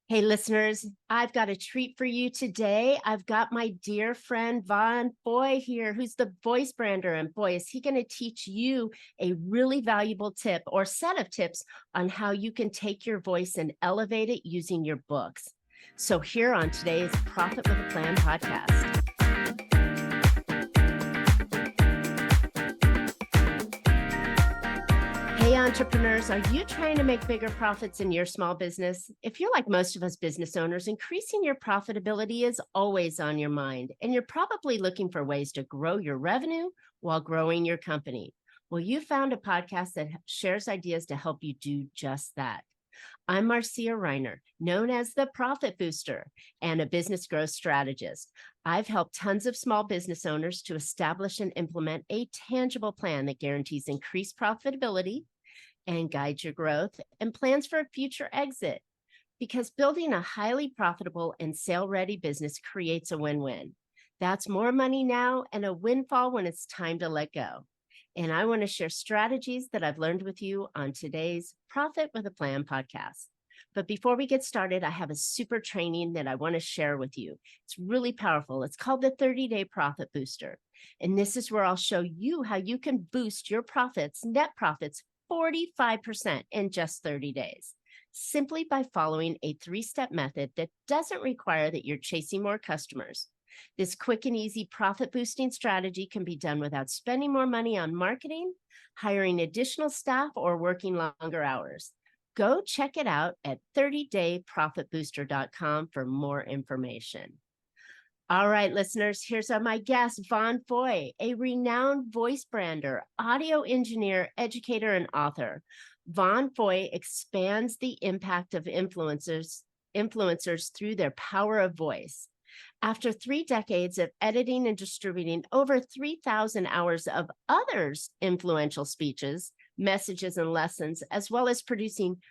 Hey, listeners, I've got a treat for you today. I've got my dear friend Vaughn Fahie here, who's the voice brander. And boy, is he going to teach you a really valuable tip or set of tips on how you can take your voice and elevate it using your books. So, here on today's Profit with a Plan podcast. Hey, entrepreneurs, are you trying to make bigger profits in your small business? If you're like most of us business owners, increasing your profitability is always on your mind, and you're probably looking for ways to grow your revenue while growing your company. Well, you found a podcast that shares ideas to help you do just that. I'm Marcia, known as the Profit Booster and a business growth strategist. I've helped tons of small business owners to establish and implement a tangible plan that guarantees increased profitability and guides your growth and plans for a future exit. Because building a highly profitable and sale-ready business creates a win-win. That's more money now and a windfall when it's time to let go. And I want to share strategies that I've learned with you on today's Profit with a Plan podcast. But before we get started, I have a super training that I want to share with you. It's really powerful. It's called the 30-Day Profit Booster. And this is where I'll show you how you can boost your profits, net profits, 45% in just 30 days, simply by following a 3-step method that doesn't require that you're chasing more customers. This quick and easy profit boosting strategy can be done without spending more money on marketing, hiring additional staff, or working longer hours. Go check it out at 30dayprofitbooster.com for more information. All right, listeners, here's my guest, Vaughn Fahie, a renowned voice brander, audio engineer, educator, and author. Vaughn Fahie expands the impact of influencers through their power of voice. After 3 decades of editing and distributing over 3,000 hours of others' influential speeches, messages, and lessons, as well as producing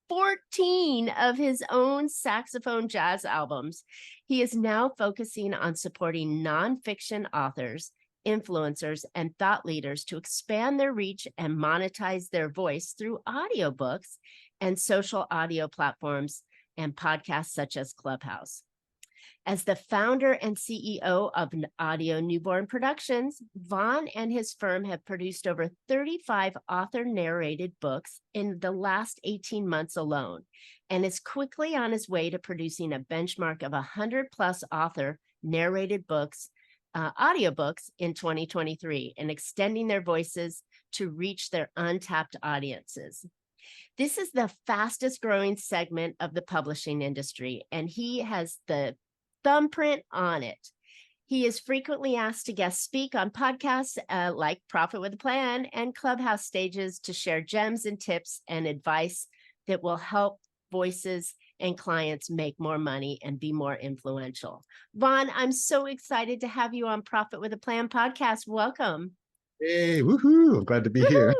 14 of his own saxophone jazz albums, he is now focusing on supporting nonfiction authors, influencers, and thought leaders to expand their reach and monetize their voice through audiobooks and social audio platforms and podcasts such as Clubhouse. As the founder and CEO of Audio Newborn Productions, Vaughn and his firm have produced over 35 author-narrated books in the last 18 months alone, and is quickly on his way to producing a benchmark of 100-plus author-narrated books, audiobooks in 2023, and extending their voices to reach their untapped audiences. This is the fastest growing segment of the publishing industry, and he has the thumbprint on it. He is frequently asked to guest speak on podcasts like Profit with a Plan and Clubhouse stages to share gems and tips and advice that will help voices and clients make more money and be more influential. Vaughn, I'm so excited to have you on Profit with a Plan podcast. Welcome. Hey, woohoo! I'm glad to be here.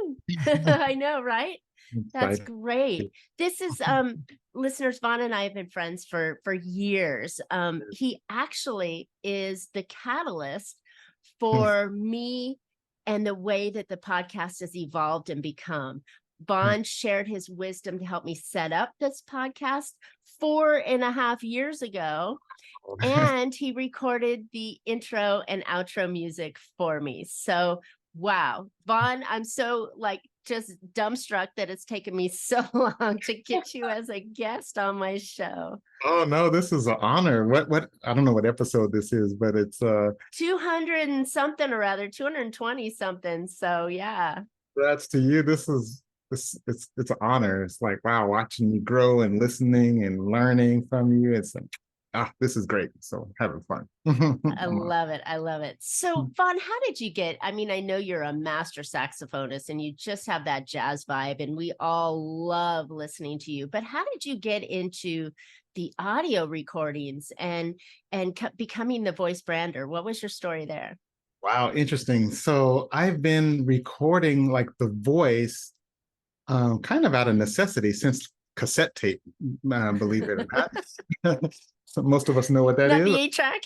I know, right? That's great. This is listeners, Vaughn and I have been friends for years. He actually is the catalyst for me and the way that the podcast has evolved and become. Vaughn shared his wisdom to help me set up this podcast 4.5 years ago. And he recorded the intro and outro music for me. So, wow, Vaughn, I'm so just dumbstruck that it's taken me so long to get you as a guest on my show. Oh no, this is an honor. What I don't know what episode this is, but it's 200 and something, or rather 220 something. So yeah. That's to you. It's an honor. It's like, wow, watching you grow and listening and learning from you. It's like, this is great. So having fun. I love it. I love it. So, Vaughn, how did you get? I mean, I know you're a master saxophonist and you just have that jazz vibe, and we all love listening to you. But how did you get into the audio recordings and becoming the voice brander? What was your story there? Wow, interesting. So I've been recording like the voice kind of out of necessity since cassette tape, believe it or not. So most of us know what that is. The 8-track?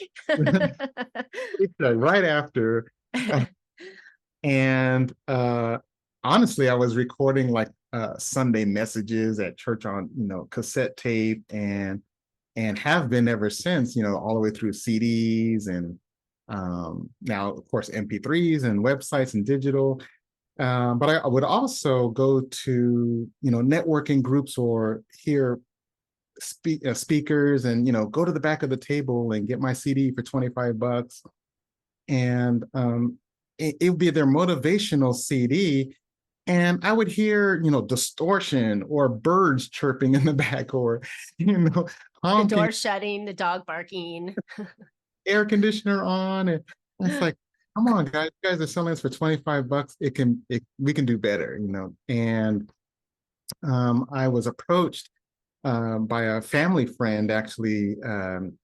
Right after. And honestly, I was recording like Sunday messages at church on, cassette tape, and have been ever since, all the way through CDs, and now, of course, MP3s and websites and digital. But I would also go to, networking groups, or hear speakers, and, go to the back of the table and get my CD for $25. And it would be their motivational CD. And I would hear, distortion or birds chirping in the back, or, The honking, door shutting, the dog barking. air conditioner on. And it's like, come on, guys, you guys are selling this for $25. We can do better, And I was approached by a family friend, actually.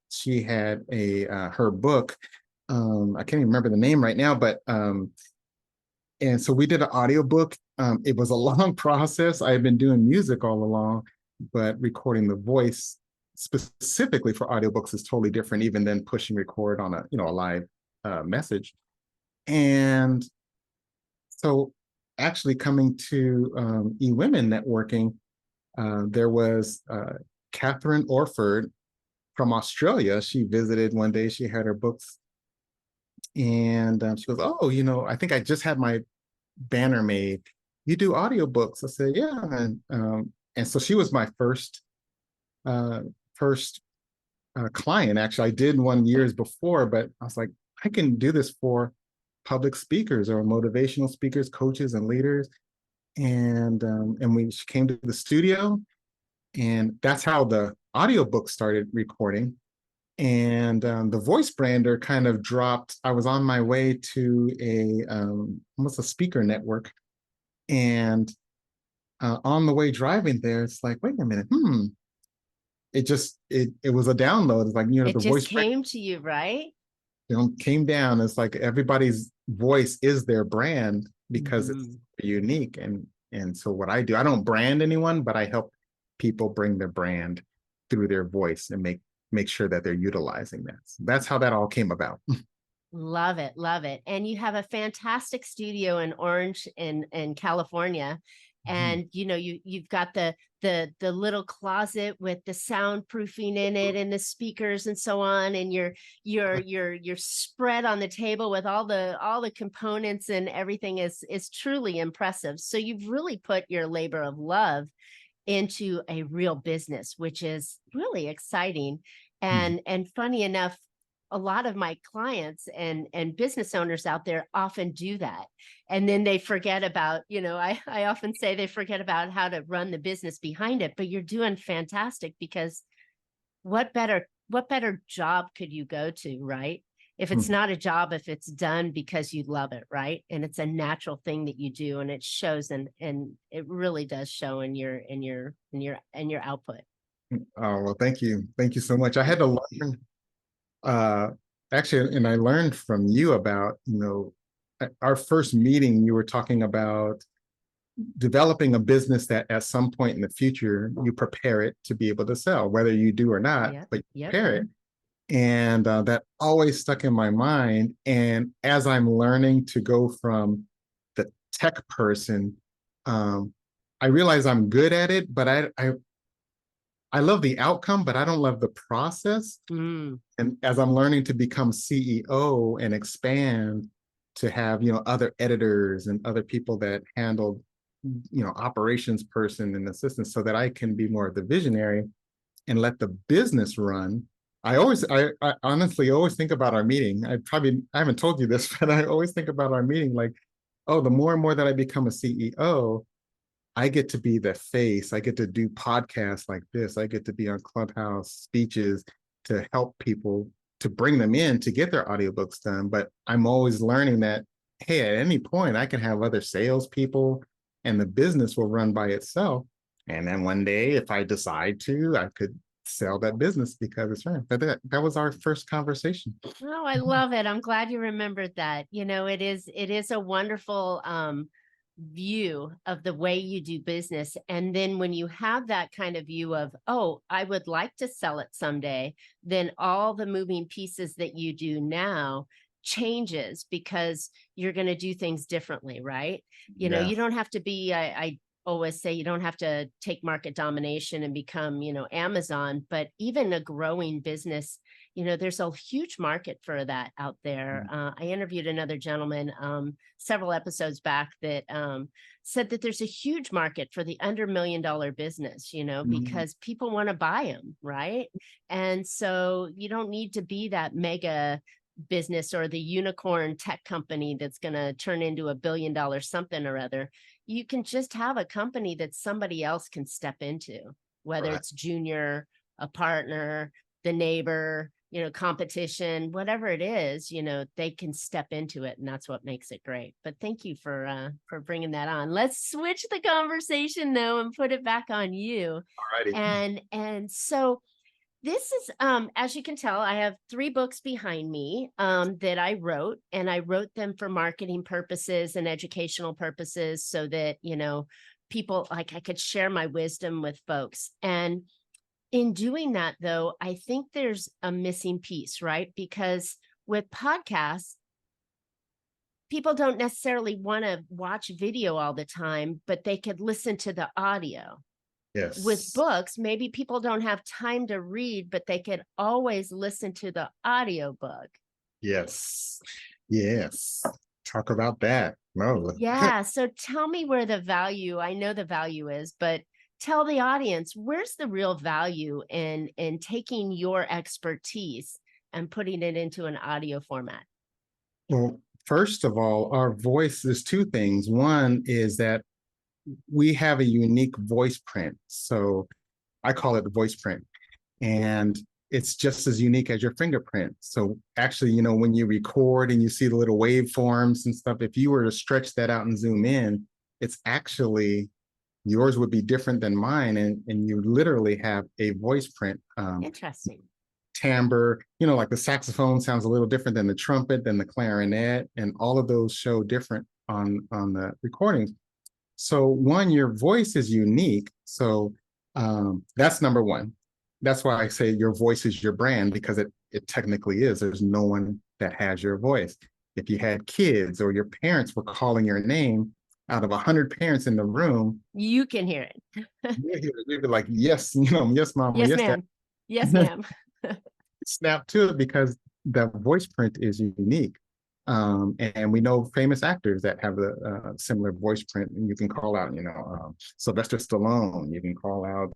She had her book. I can't even remember the name right now, but and so we did an audiobook. It was a long process. I had been doing music all along, but recording the voice specifically for audiobooks is totally different, even than pushing record on a live message. And so, actually, coming to eWomen Networking, there was Catherine Orford from Australia. She visited one day. She had her books, and she goes, "Oh, I think I just had my banner made. You do audiobooks?" I said, "Yeah." And so she was my first uh, first client. Actually, I did one years before, but I was like, I can do this for public speakers or motivational speakers, coaches, and leaders. And we she came to the studio, and that's how the audiobook started recording. And the voice brander kind of dropped. I was on my way to almost a speaker network, and on the way driving there, it's like, wait a minute, it was a download. It's like, It the just voice came to you, right? came down. It's like everybody's voice is their brand, because it's Mhm. unique. And so what I do, I don't brand anyone, but I help people bring their brand through their voice, and make sure that they're utilizing that. So that's how that all came about. Love it, love it. And you have a fantastic studio in Orange in California. Mhm. And you've got the little closet with the soundproofing in it and the speakers and so on, and you're spread on the table with all the components, and everything is truly impressive. So you've really put your labor of love into a real business, which is really exciting. Mhm. And funny enough, a lot of my clients and business owners out there often do that. And then they forget about, I often say they forget about how to run the business behind it, but you're doing fantastic, because what better job could you go to, right? If it's Mhm. not a job, if it's done because you love it, right? And it's a natural thing that you do, and it shows, and it really does show in your output. Oh, well, thank you so much. I had to learn, uh actually, and I learned from you about, at our first meeting, you were talking about developing a business that at some point in the future you prepare it to be able to sell, whether you do or not, Yep. but you Yep. prepare it. And that always stuck in my mind. And as I'm learning to go from the tech person, um, I realize I'm good at it, but I love the outcome, but I don't love the process. Mm. And as I'm learning to become CEO and expand to have, other editors and other people that handle, operations person and assistants, so that I can be more of the visionary and let the business run. I honestly always think about our meeting. I haven't told you this, but I always think about our meeting like, oh, the more and more that I become a CEO, I get to be the face. I get to do podcasts like this. I get to be on Clubhouse speeches to help people, to bring them in to get their audiobooks done. But I'm always learning that, hey, at any point I can have other salespeople, and the business will run by itself. And then one day, if I decide to, I could sell that business because it's right. But that was our first conversation. Oh, I love it. I'm glad you remembered that. It is a wonderful view of the way you do business. And then when you have that kind of view of, oh, I would like to sell it someday, then all the moving pieces that you do now changes, because you're going to do things differently, right? Yeah. You don't have to be, always say you don't have to take market domination and become, Amazon, but even a growing business, there's a huge market for that out there. I interviewed another gentleman several episodes back that said that there's a huge market for the under $1 million business, because people want to buy them, right? And so you don't need to be that mega business or the unicorn tech company that's going to turn into $1 billion something or other. You can just have a company that somebody else can step into, whether it's junior, a partner, the neighbor, competition, whatever it is, they can step into it, and that's what makes it great. But thank you for bringing that on. Let's switch the conversation though and put it back on you. Alrighty. And so this is, as you can tell, I have 3 books behind me that I wrote, and I wrote them for marketing purposes and educational purposes so that, people, like, I could share my wisdom with folks. And in doing that, though, I think there's a missing piece, right? Because with podcasts, people don't necessarily want to watch video all the time, but they could listen to the audio. Yes. With books, maybe people don't have time to read, but they could always listen to the audiobook. Yes. Yes. Talk about that. No. Yeah. So tell me where the value, I know the value is, but tell the audience, where's the real value in taking your expertise and putting it into an audio format? Well, first of all, our voice is 2 things. One is that we have a unique voice print. So I call it the voice print. And it's just as unique as your fingerprint. So actually, when you record and you see the little waveforms and stuff, if you were to stretch that out and zoom in, it's actually, yours would be different than mine. And you literally have a voice print. Interesting. Timbre, like the saxophone sounds a little different than the trumpet, than the clarinet, and all of those show different on the recordings. So one, your voice is unique. So that's number one. That's why I say your voice is your brand, because it technically is. There's no one that has your voice. If you had kids or your parents were calling your name, out of 100 parents in the room, you can hear it. You'd be like, yes, yes, mom, yes, yes, ma'am. dad. Yes, ma'am. Snap to it, because the voice print is unique. And we know famous actors that have a similar voice print, and you can call out, Sylvester Stallone. You can call out,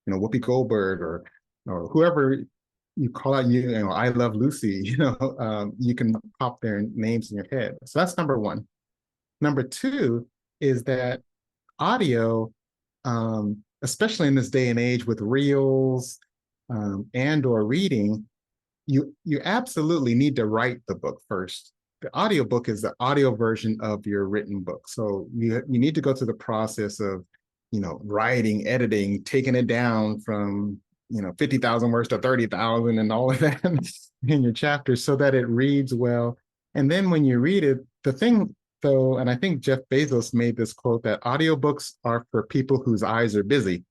Whoopi Goldberg, or whoever you call out. I Love Lucy. You can pop their names in your head. So that's number one. Number two is that audio, especially in this day and age with reels and or reading, you absolutely need to write the book first. The audiobook is the audio version of your written book. So you need to go through the process of, writing, editing, taking it down from, 50,000 words to 30,000 and all of that in your chapters so that it reads well. And then when you read it, the thing though, and I think Jeff Bezos made this quote, that audiobooks are for people whose eyes are busy.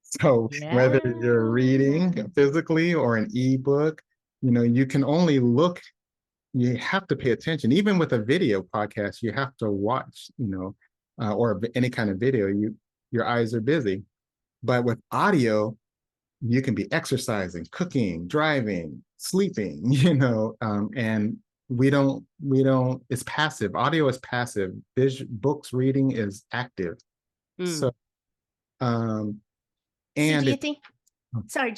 So whether you're reading physically or an ebook, you can only look, you have to pay attention. Even with a video podcast, you have to watch, or any kind of video, your eyes are busy. But with audio, you can be exercising, cooking, driving, sleeping, and we don't, it's passive. Audio is passive. Books reading is active. So, and do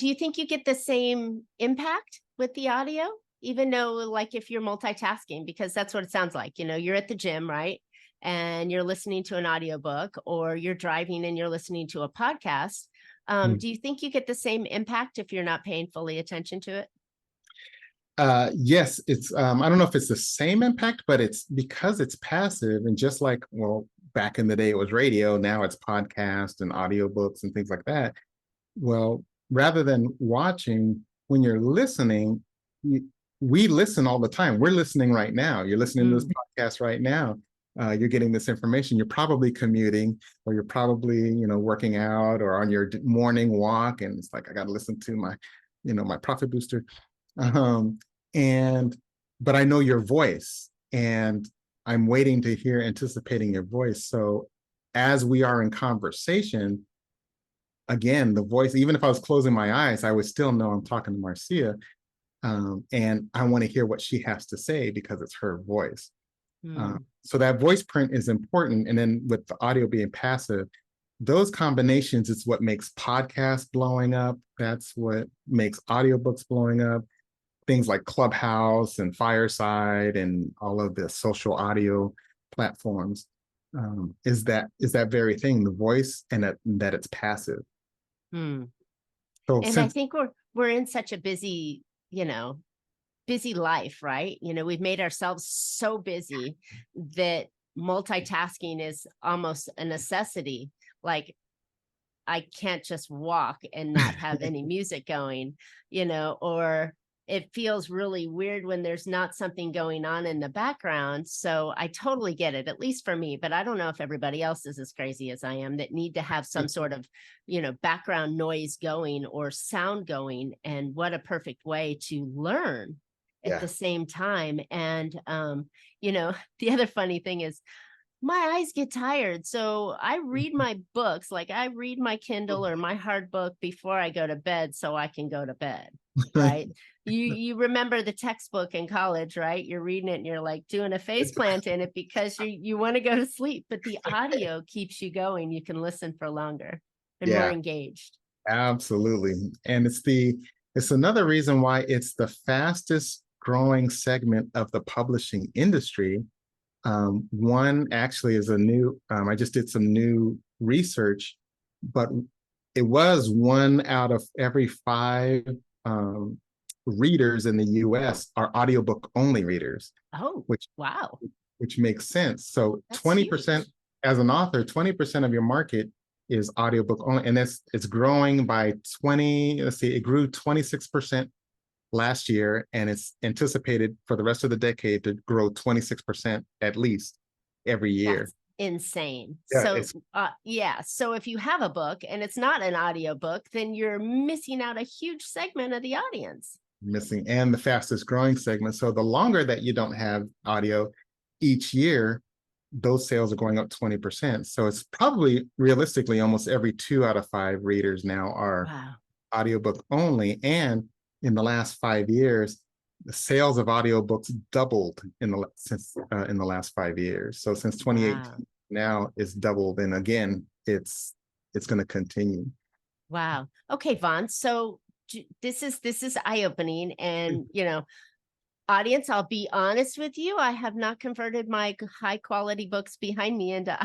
you think you get the same impact with the audio, even though, like, if you're multitasking, because that's what it sounds like, you're at the gym, right? And you're listening to an audiobook, or you're driving and you're listening to a podcast. Do you think you get the same impact if you're not paying fully attention to it? Yes, it's I don't know if it's the same impact, but it's because it's passive. And just like, well, back in the day it was radio, now it's podcast and audiobooks and things like that. Well, rather than watching, when you're listening, we listen all the time. We're listening right now. You're listening to this podcast right now. You're getting this information. You're probably commuting, or you're probably, working out, or on your morning walk. And it's like, I got to listen to my, my profit booster. But I know your voice, and I'm waiting to hear, anticipating your voice. So as we are in conversation, again, the voice, even if I was closing my eyes, I would still know I'm talking to Marcia. And I want to hear what she has to say because it's her voice. Hmm. So that voice print is important. And then with the audio being passive, those combinations is what makes podcasts blowing up. That's what makes audiobooks blowing up. Things like Clubhouse and Fireside and all of the social audio platforms, is that very thing, the voice, and that it's passive. Hmm. So And I since think we're in such a busy, busy life, right? We've made ourselves so busy that multitasking is almost a necessity. Like, I can't just walk and not have any music going, or it feels really weird when there's not something going on in the background. So I totally get it, at least for me, but I don't know if everybody else is as crazy as I am that need to have some sort of, background noise going or sound going. And what a perfect way to learn at yeah, the same time. And, the other funny thing is, my eyes get tired. So I read my books, like I read my Kindle or my hard book before I go to bed so I can go to bed. Right. You remember the textbook in college, right? You're reading it and you're like doing a face plant in it because you want to go to sleep, but the audio keeps you going. You can listen for longer and more yeah, engaged. absolutely. And it's another reason why it's the fastest growing segment of the publishing industry. One actually is a new, I just did some new research, but it was 1 out of every 5 um, readers in the US are audiobook only readers, Oh, which wow. which makes sense. So That's 20%, huge. as an author, 20% of your market is audiobook only. And it's growing by 20, let's see, it grew 26% last year, and it's anticipated for the rest of the decade to grow 26% at least every year. That's insane. Yeah, So, it's yeah. So if you have a book and it's not an audio book, then you're missing out a huge segment of the audience. missing, and the fastest growing segment. So the longer that you don't have audio, each year, those sales are going up 20%. So it's probably realistically almost every 2 out of 5 readers now are Wow. audiobook only. And in the last 5 years, the sales of audiobooks doubled in the last 5 years. So since Wow. 2018, now it's doubled, and again, it's going to continue. Wow. Okay, Vaughn. So this is eye-opening. And audience, I'll be honest with you, I have not converted my high quality books behind me into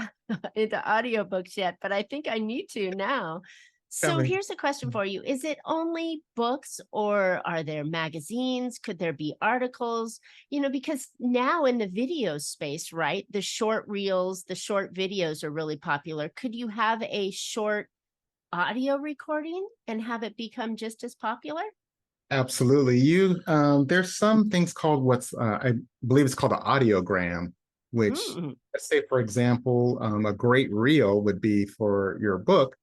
into audiobooks yet, but I think I need to now. So Coming. here's a question for you. Is it only books, or are there magazines? Could there be articles? Because now in the video space, right? The short reels, the short videos are really popular. Could you have a short audio recording and have it become just as popular? Absolutely. There's some things called I believe it's called an audiogram, which, Mm, let's say, for example, a great reel would be for your book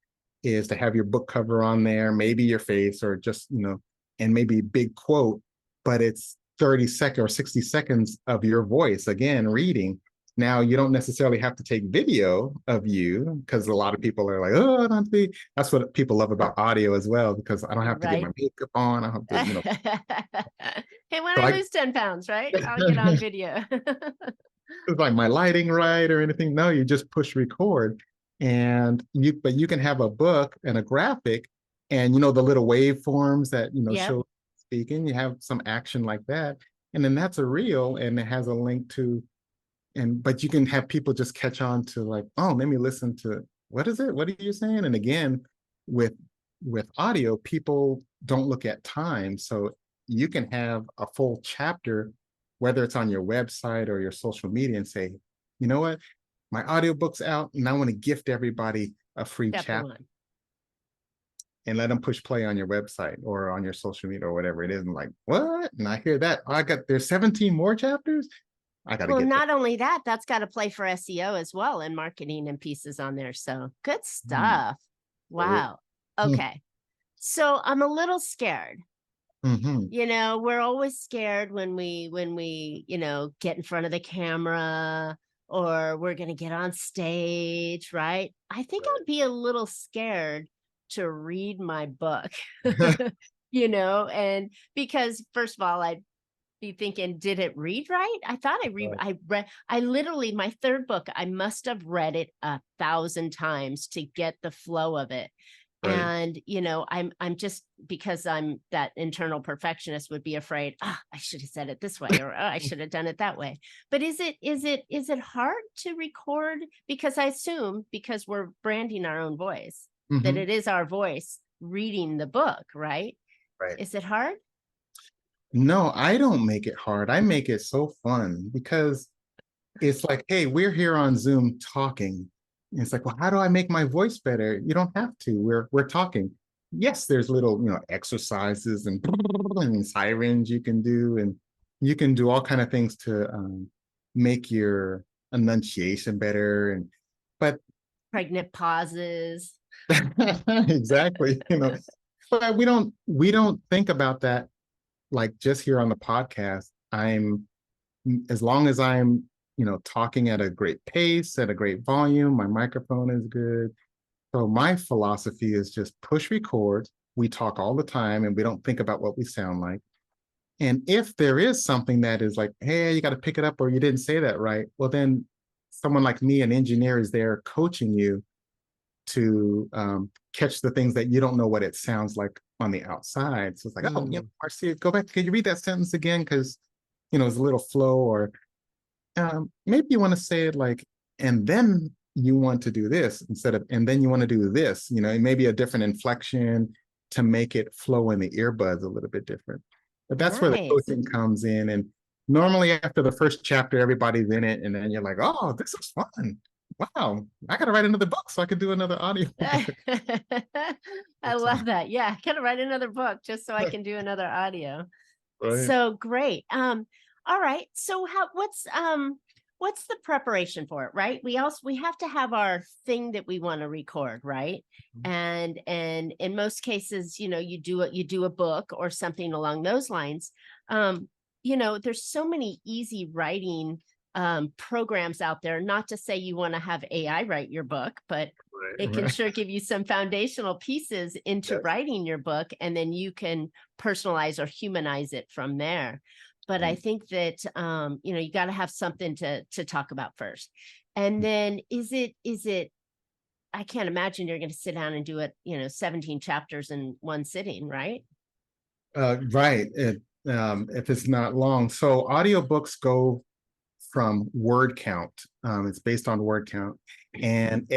is to have your book cover on there, maybe your face, or just, and maybe big quote, but it's 30 seconds or 60 seconds of your voice, again, reading. Now, you don't necessarily have to take video of you, because a lot of people are like, oh, I don't have to be. That's what people love about audio as well, because I don't have to get my right. makeup on. I don't have to, Hey, when so I I, lose 10 pounds, right? I'll get on video. it's like my lighting right or anything. No, you just push record, but you can have a book and a graphic, and the little waveforms that Yep. show speaking. You have some action like that, and then that's a reel, and it has a link to. But you can have people just catch on to, like, oh, let me listen to, what is it? What are you saying? And again, with with audio, people don't look at time. So you can have a full chapter, whether it's on your website or your social media, and say, you know what, my audiobook's out and I want to gift everybody a free Chapter chapter, one. and let them push play on your website or on your social media or whatever it is. And like, what? And I hear that. Oh, there's 17 more chapters. I got to Well, get that. not only that, that's got to play for SEO as well and marketing and pieces on there. So good Hmm. stuff. Wow. Okay. So I'm a little scared. Hmm. You know, we're always scared when you know, get in front of the camera or we're going to get on stage, right? I think I'd be a little scared to read my book, you know, and because first of all, I'd be thinking, did it read right? I thought I literally, my third book, I must have read it 1,000 times to get the flow of it. Right. And you know, I'm just, because I'm that internal perfectionist, would be afraid, I should have said it this way, or I should have done it that way. But is it hard to record? Because I assume, because we're branding our own voice, that Hmm. it is our voice reading the book, right? Right. Is it hard? No, I don't make it hard. I make it so fun because it's like, hey, we're here on Zoom talking. And it's like, well, how do I make my voice better? You don't have to. We're talking. Yes, there's little, exercises and sirens you can do, and you can do all kind of things to make your enunciation better. And but Pregnant pauses. exactly, but we don't think about that like just here on the podcast. As long as I'm, talking at a great pace, at a great volume, my microphone is good. So my philosophy is just push record. We talk all the time and we don't think about what we sound like. And if there is something that is like, hey, you got to pick it up or you didn't say that right, well, then someone like me, an engineer, is there coaching you to catch the things that you don't know what it sounds like on the outside. So it's like, oh, Mm. Marcia, go back. Can you read that sentence again? Because, it's a little flow, or maybe you want to say it like, and then you want to do this instead of, and then you want to do this, maybe a different inflection to make it flow in the earbuds a little bit different. But that's where the Nice. coaching comes in. And normally after the first chapter, everybody's in it. And then you're like, oh, this is fun. Wow, I got to write another book so I can do another audio book. I love that. Yeah, gotta write another book just so I can do another audio. Right. So great. All right. So what's the preparation for it, right? We have to have our thing that we want to record, right? And in most cases, you know, you do a book or something along those lines. You know, there's so many easy writing programs out there. Not to say you want to have AI write your book, but Right. it can Right. sure give you some foundational pieces into Yes. writing your book, and then you can personalize or humanize it from there. But I think that you know, you got to have something to talk about first. And then is it I can't imagine you're going to sit down and do it, you know, 17 chapters in one sitting, right? Right. If it's not long. So audiobooks go from word count. It's based on word count. And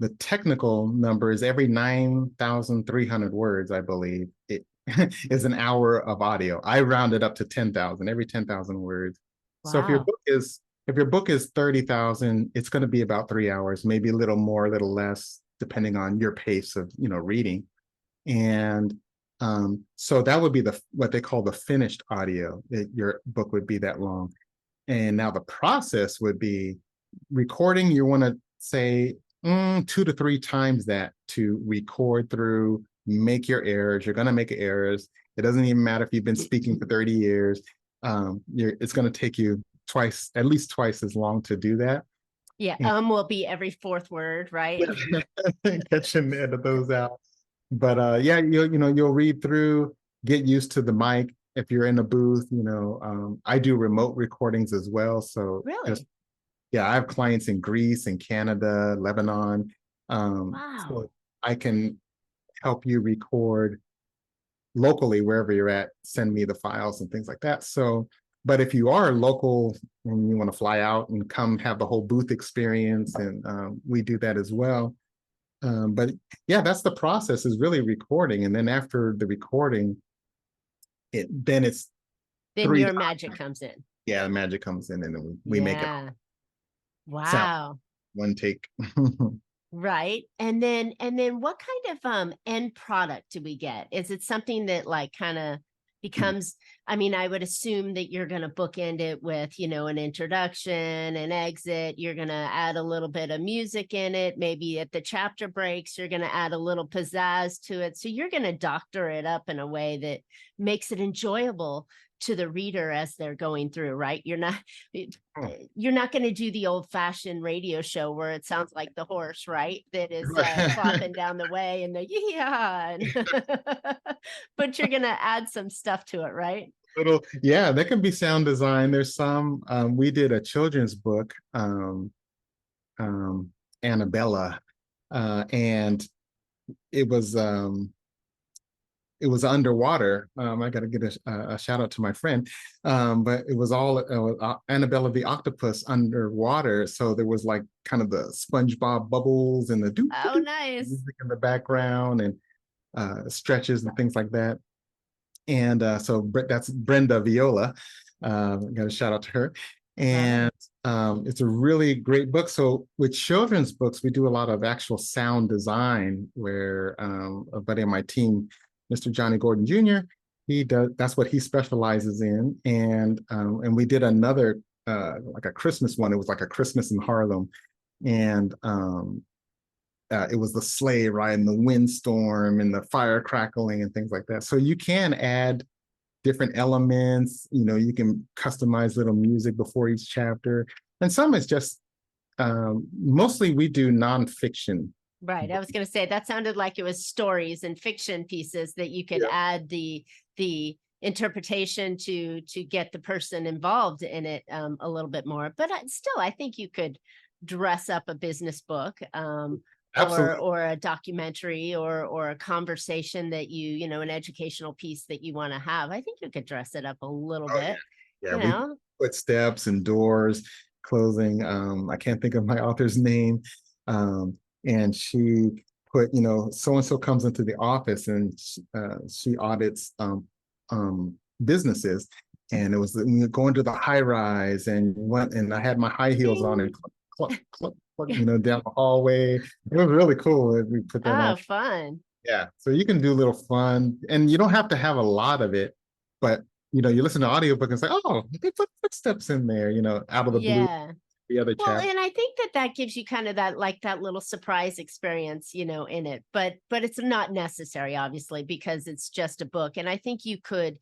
the technical number is every 9,300 words, I believe. It is an hour of audio. I rounded up to 10,000, every 10,000 words. So Wow. if your book is 30,000, it's going to be about 3 hours, maybe a little more, a little less, depending on your pace of, reading. And so that would be what they call the finished audio. Your book would be that long. And now the process would be recording. You want to say 2 to 3 times that to record through, make your errors. You're going to make errors. It doesn't even matter if you've been speaking for 30 years. It's going to take you at least twice as long to do that. Yeah, And will be every fourth word, right? catching the end of those out. But yeah, you'll read through, get used to the mic. If you're in a booth, I do remote recordings as well. So Really? yeah, I have clients in Greece and Canada, Lebanon. Wow. So I can help you record locally wherever you're at. Send me the files and things like that. So, but if you are local and you want to fly out and come have the whole booth experience, and we do that as well. But yeah, that's the process, is really recording. And then after the recording, it's Then three. your magic comes in. Yeah, the magic comes in, and then we make it Yeah. sound Wow. one take. Right. And then what kind of end product do we get? Is it something that like kind of becomes I mean, I would assume that you're going to bookend it with, an introduction, an exit. You're going to add a little bit of music in it. Maybe at the chapter breaks, you're going to add a little pizzazz to it. So you're going to doctor it up in a way that makes it enjoyable to the reader as they're going through, right? You're not going to do the old fashioned radio show where it sounds like the horse, right? That is clopping down the way and the but you're going to add some stuff to it, right? Yeah, that can be sound design. There's some, we did a children's book, Annabella, and it was underwater. I got to get a shout out to my friend, but it was all Annabella the octopus underwater. So there was like kind of the SpongeBob bubbles and the Nice music in the background and stretches and things like that. And so that's Brenda Viola. Got a shout out to her. And it's a really great book. So with children's books, we do a lot of actual sound design where a buddy on my team, Mr. Johnny Gordon Jr., that's what he specializes in. And we did another like a Christmas one. It was like a Christmas in Harlem. And it was the sleigh ride and the windstorm and the fire crackling and things like that. So you can add different elements. You can customize little music before each chapter. And some is just, mostly we do nonfiction. Right. I was going to say that sounded like it was stories and fiction pieces that you could add the interpretation to get the person involved in it a little bit more. But still, I think you could dress up a business book or a documentary or a conversation that an educational piece that you want to have. I think you could dress it up a little bit. Yeah, we put steps and doors, closing. I can't think of my author's name. And she put, so-and-so comes into the office and she audits businesses. And it was going to the high rise and I had my high heels on and cluck, cluck, cluck, down the hallway. It was really cool. We put that on. Fun. Yeah. So you can do a little fun and you don't have to have a lot of it, but you listen to audiobook and say, oh, they put footsteps in there, out of the blue. The other chapter. And I think that gives you kind of that little surprise experience, in it, but it's not necessary, obviously, because it's just a book. And I think you could,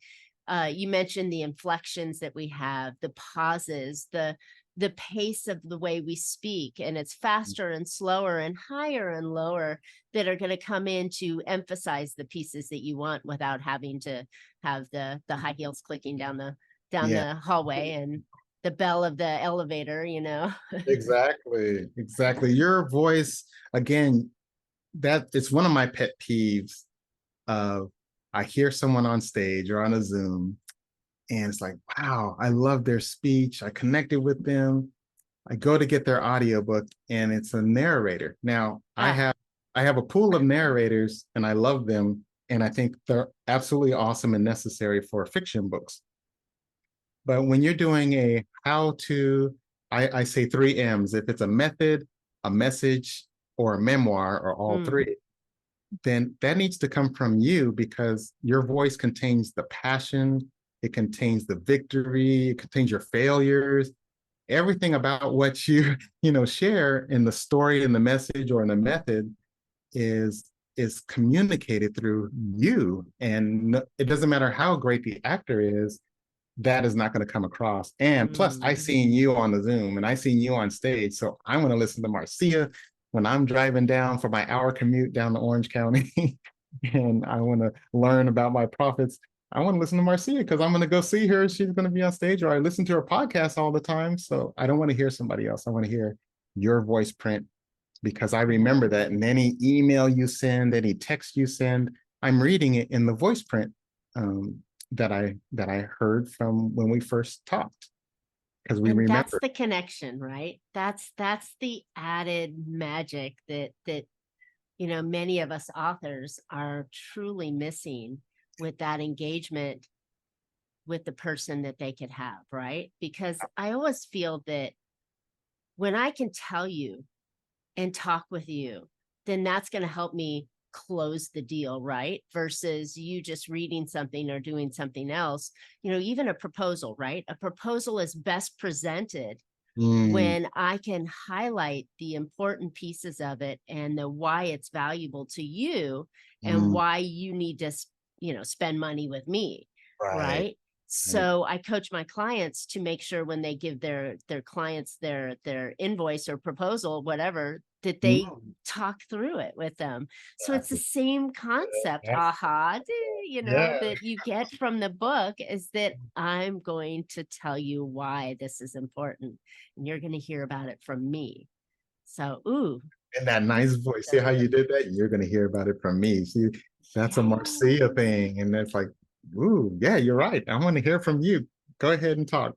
you mentioned the inflections that we have, the pauses, the pace of the way we speak, and it's faster and slower and higher and lower that are going to come in to emphasize the pieces that you want without having to have the high heels clicking down the hallway and the bell of the elevator, Exactly. Your voice, again, that it's one of my pet peeves of I hear someone on stage or on a Zoom and it's like, wow, I love their speech. I connected with them. I go to get their audiobook and it's a narrator. Now I have a pool of narrators and I love them. And I think they're absolutely awesome and necessary for fiction books. But when you're doing a how-to, I say 3 M's. If it's a method, a message, or a memoir, or all three, then that needs to come from you because your voice contains the passion, it contains the victory, it contains your failures, everything about what you share in the story, in the message, or in the method is communicated through you. And it doesn't matter how great the actor is, that is not going to come across. And plus, I seen you on the Zoom and I seen you on stage. So I want to listen to Marcia when I'm driving down for my hour commute down to Orange County and I want to learn about my prophets. I want to listen to Marcia because I'm going to go see her. She's going to be on stage, or I listen to her podcast all the time. So I don't want to hear somebody else. I want to hear your voice print because I remember that in any email you send, any text you send, I'm reading it in the voice print. That I heard from when we first talked, because we remember. That's the connection, right? That's the added magic that many of us authors are truly missing with that engagement with the person that they could have, right? Because I always feel that when I can tell you and talk with you, then that's going to help me close the deal, right? Versus you just reading something or doing something else. Even a proposal, right? A proposal is best presented when I can highlight the important pieces of it and the why it's valuable to you and why you need to, spend money with me, Right. right? So I coach my clients to make sure when they give their clients their invoice or proposal, whatever, that they talk through it with them. So it's the same concept, Yeah. that you get from the book, is that I'm going to tell you why this is important, and you're going to hear about it from me. So, And that nice voice. See so how you good. did that? You're going to hear about it from me. See, that's a Marcia Yeah. thing. And it's like, ooh, yeah, you're right. I want to hear from you. Go ahead and talk.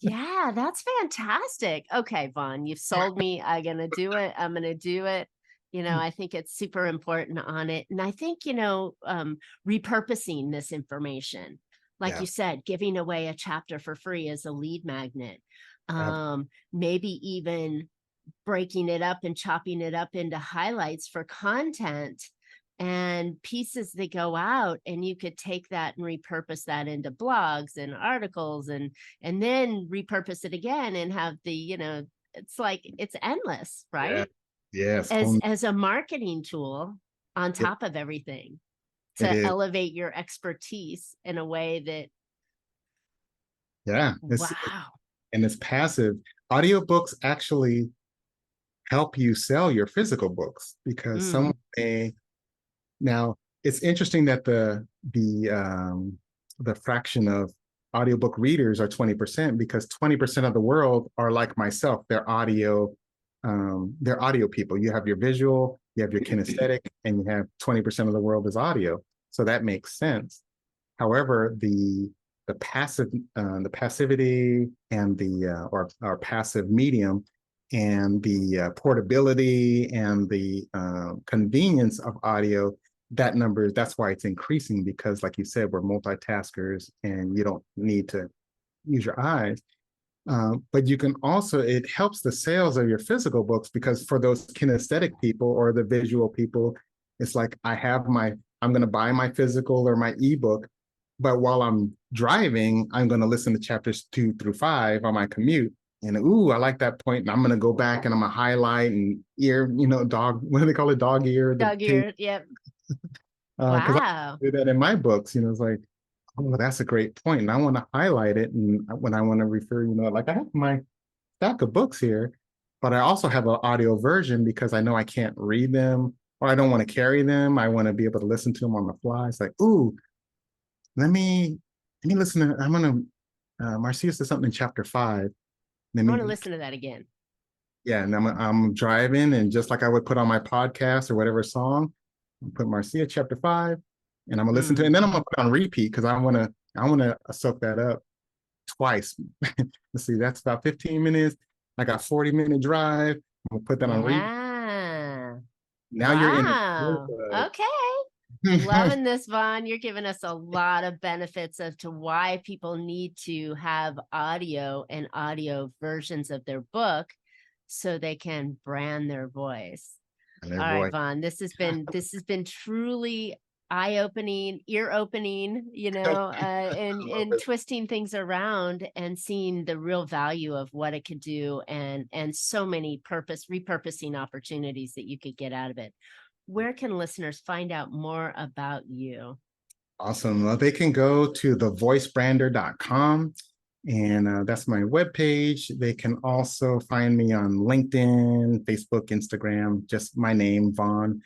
Yeah, that's fantastic. Okay, Vaughn, you've sold me. I'm going to do it. I'm going to do it. I think it's super important on it. And I think, repurposing this information, like you Yeah. said, giving away a chapter for free as a lead magnet, ab- maybe even breaking it up and chopping it up into highlights for content and pieces that go out, and you could take that and repurpose that into blogs and articles and then repurpose it again and have it's like it's endless, Yeah. right? Yes. As a marketing tool on It, top of everything, it to is. elevate your expertise in a way that, Yeah. wow. And it's passive. Audiobooks actually help you sell your physical books because Mm, someone may. Now, it's interesting that the fraction of audiobook readers are 20% because 20% of the world are like myself. They're audio people. You have your visual, you have your kinesthetic, and you have 20% of the world is audio. So that makes sense. However, the passivity and the or passive medium and the portability and the convenience of audio, that's why it's increasing, because like you said, we're multitaskers and you don't need to use your eyes. But you can also, it helps the sales of your physical books, because for those kinesthetic people or the visual people, it's like I'm going to buy my physical or my ebook, but while I'm driving, I'm going to listen to chapters 2 through 5 on my commute. And ooh, I like that point. And I'm going to go back and I'm going to highlight and what do they call it? Dog ear, the dog pink. ear. Yep. Because I Wow. do that in my books. It's like, oh, that's a great point. And I want to highlight it. And when I want to refer, like I have my stack of books here, but I also have an audio version because I know I can't read them or I don't want to carry them. I want to be able to listen to them on the fly. It's like, ooh, let me listen to, I'm gonna Marcia said something in chapter 5. Let I want to me listen to that again. Yeah, and I'm driving, and just like I would put on my podcast or whatever song, I'll put Marcia chapter 5, and I'm gonna listen to it, and then I'm gonna put it on repeat because I wanna soak that up twice. Let's see, that's about 15 minutes. I got 40-minute drive. I'm gonna put that on repeat. Yeah. Now you're in the Wow. neighborhood. Okay. Loving this, Vaughn. You're giving us a lot of benefits as to why people need to have audio and audio versions of their book so they can brand their voice. And their All right, voice. Vaughn, this has been truly eye-opening, ear-opening, and twisting things around and seeing the real value of what it could do, and so many repurposing opportunities that you could get out of it. Where can listeners find out more about you? Awesome. Well, they can go to thevoicebrander.com, and that's my webpage. They can also find me on LinkedIn, Facebook, Instagram, just my name, Vaughn,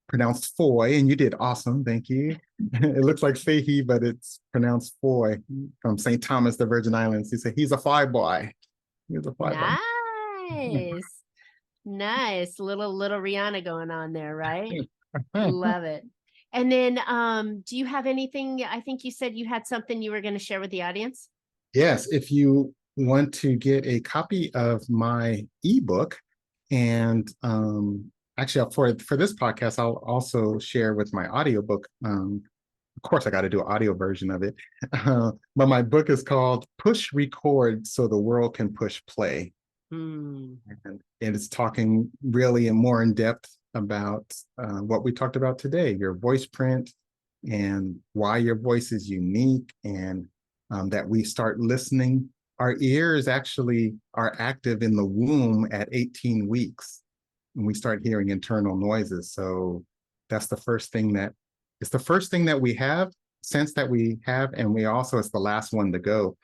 pronounced Foy, and you did awesome. Thank you. It looks like Fahie, but it's pronounced Foy, from St. Thomas, the Virgin Islands. He said he's a fly boy. He's a fly boy. Nice. Nice. Little Rihanna going on there, right? Love it. And then do you have anything? I think you said you had something you were going to share with the audience. Yes, if you want to get a copy of my ebook, and actually for this podcast, I'll also share with my audiobook. Of course, I got to do an audio version of it. But my book is called Push Record So the World Can Push Play. Hmm. And it's talking really more in depth about what we talked about today, your voice print and why your voice is unique, and that we start listening. Our ears actually are active in the womb at 18 weeks, and we start hearing internal noises. So that's the first thing that it's the first thing that we have, sense that we have, and we also, it's the last one to go.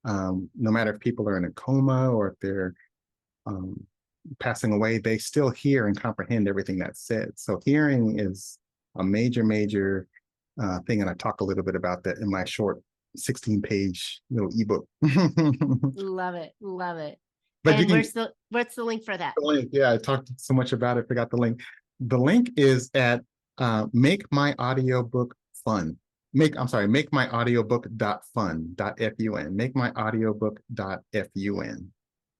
No matter if people are in a coma or if they're passing away, they still hear and comprehend everything that's said. So hearing is a major thing, and I talk a little bit about that in my short 16-page little ebook. Love it. Love it. But and what's the link for that? The link, yeah, I talked so much about it, forgot the link. The link is at Make My Audiobook Fun. Make my audiobook.fun.fun. Make my audiobook.fun.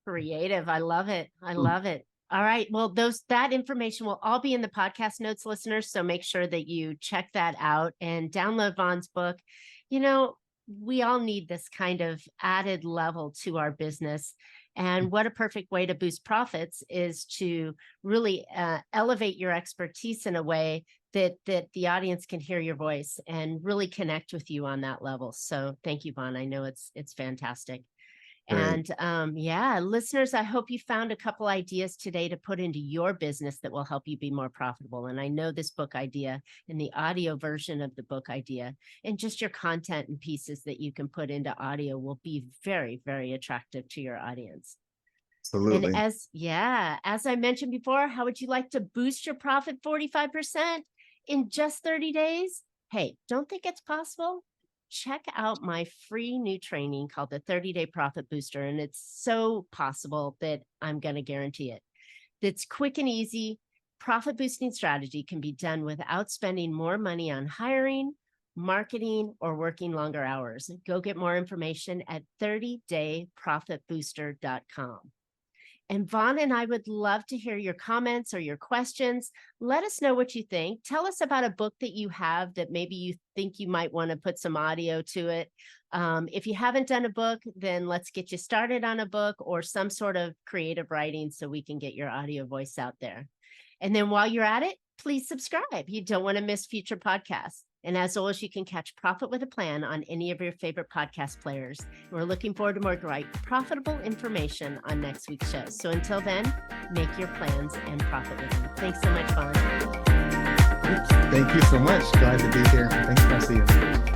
Creative. I love it. I love it. All right. Well, that information will all be in the podcast notes, listeners. So make sure that you check that out and download Vaughn's book. You know, we all need this kind of added level to our business. And what a perfect way to boost profits is to really elevate your expertise in a way that the audience can hear your voice and really connect with you on that level. So thank you, Vaughn. I know it's fantastic. Great. And yeah, listeners, I hope you found a couple ideas today to put into your business that will help you be more profitable. And I know this book idea and the audio version of the book idea and just your content and pieces that you can put into audio will be very, very attractive to your audience. Absolutely. And as I mentioned before, how would you like to boost your profit 45% in just 30 days? Hey, don't think it's possible? Check out my free new training called the 30-Day Profit Booster. And it's so possible that I'm going to guarantee it. It's quick and easy. Profit boosting strategy can be done without spending more money on hiring, marketing, or working longer hours. Go get more information at 30dayprofitbooster.com. And Vaughn and I would love to hear your comments or your questions. Let us know what you think. Tell us about a book that you have that maybe you think you might want to put some audio to it. If you haven't done a book, then let's get you started on a book or some sort of creative writing so we can get your audio voice out there. And then while you're at it, please subscribe. You don't want to miss future podcasts. And as always, you can catch Profit with a Plan on any of your favorite podcast players. We're looking forward to more great profitable information on next week's show. So until then, make your plans and profit with them. Thanks so much, Vaughn. Thank you so much. Glad to be here. Thanks, Marcia.